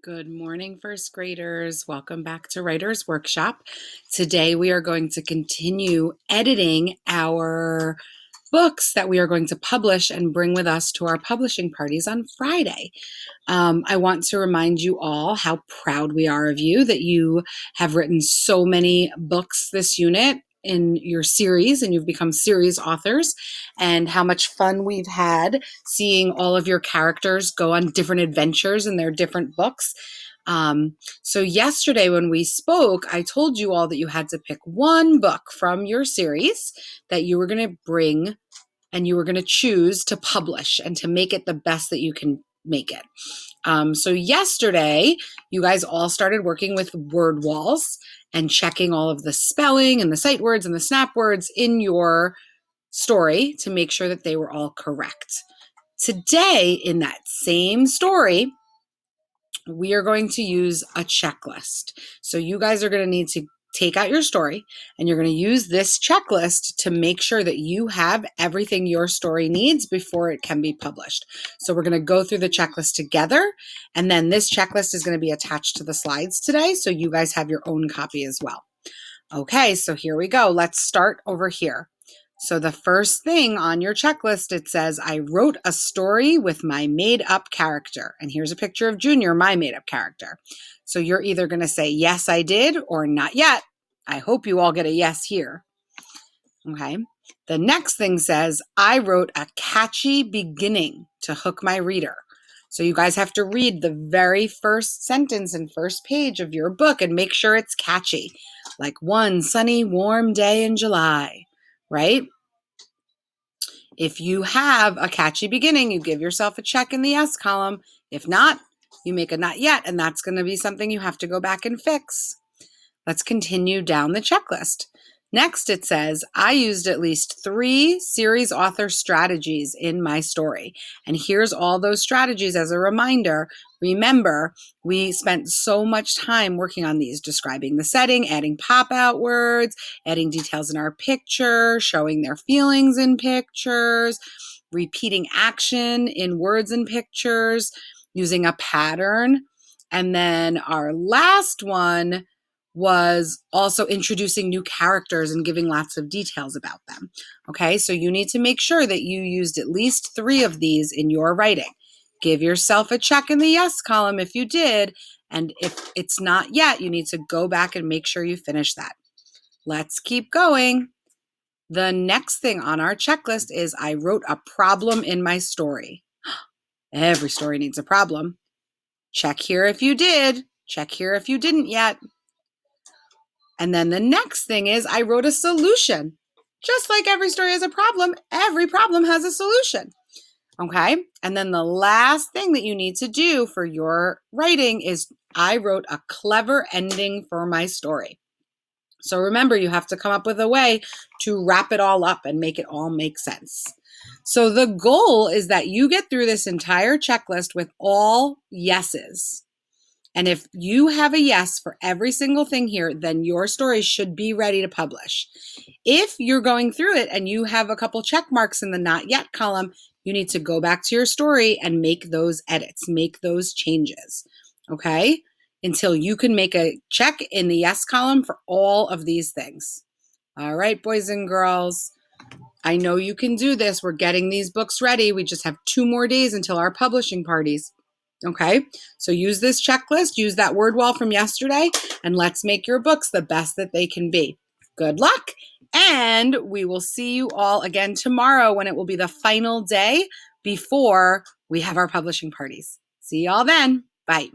Good morning, first graders. Welcome back to Writer's Workshop. Today we are going to continue editing our books that we are going to publish and bring with us to our publishing parties on Friday. I want to remind you all how proud we are of you that you have written so many books this unit in your series and you've become series authors, and how much fun we've had seeing all of your characters go on different adventures in their different books. So yesterday when we spoke, I told you all that you had to pick one book from your series that you were going to bring and you were going to choose to publish and to make it the best that you can make it. So yesterday, you guys all started working with word walls and checking all of the spelling and the sight words and the snap words in your story to make sure that they were all correct. Today, in that same story, we are going to use a checklist. So you guys are going to need to take out your story and you're going to use this checklist to make sure that you have everything your story needs before it can be published. So we're going to go through the checklist together, and then this checklist is going to be attached to the slides today, so you guys have your own copy as well. Okay, so here we go. Let's start over here. So the first thing on your checklist, it says, I wrote a story with my made-up character. And here's a picture of Junior, my made-up character. So you're either going to say, yes, I did, or not yet. I hope you all get a yes here. Okay. The next thing says, I wrote a catchy beginning to hook my reader. So you guys have to read the very first sentence and first page of your book and make sure it's catchy. Like one sunny, warm day in July, right? If you have a catchy beginning, you give yourself a check in the yes column. If not, you make a not yet, and that's going to be something you have to go back and fix. Let's continue down the checklist. Next, it says, I used at least 3 series author strategies in my story. And here's all those strategies as a reminder. Remember, we spent so much time working on these, describing the setting, adding pop-out words, adding details in our picture, showing their feelings in pictures, repeating action in words and pictures, using a pattern. And then our last one was also introducing new characters and giving lots of details about them. Okay, so you need to make sure that you used at least 3 of these in your writing. Give yourself a check in the yes column if you did, and if it's not yet, you need to go back and make sure you finish that. Let's keep going. The next thing on our checklist is I wrote a problem in my story. Every story needs a problem. Check here if you did. Check here if you didn't yet. And then the next thing is I wrote a solution. Just like every story has a problem, every problem has a solution. Okay? And then the last thing that you need to do for your writing is I wrote a clever ending for my story. So remember, you have to come up with a way to wrap it all up and make it all make sense. So the goal is that you get through this entire checklist with all yeses. And if you have a yes for every single thing here, then your story should be ready to publish. If you're going through it and you have a couple check marks in the not yet column, you need to go back to your story and make those edits, make those changes, okay? Until you can make a check in the yes column for all of these things. All right, boys and girls, I know you can do this. We're getting these books ready. We just have 2 more days until our publishing parties. Okay, so use this checklist, use that word wall from yesterday, and let's make your books the best that they can be. Good luck, and we will see you all again tomorrow when it will be the final day before we have our publishing parties. See y'all then. Bye.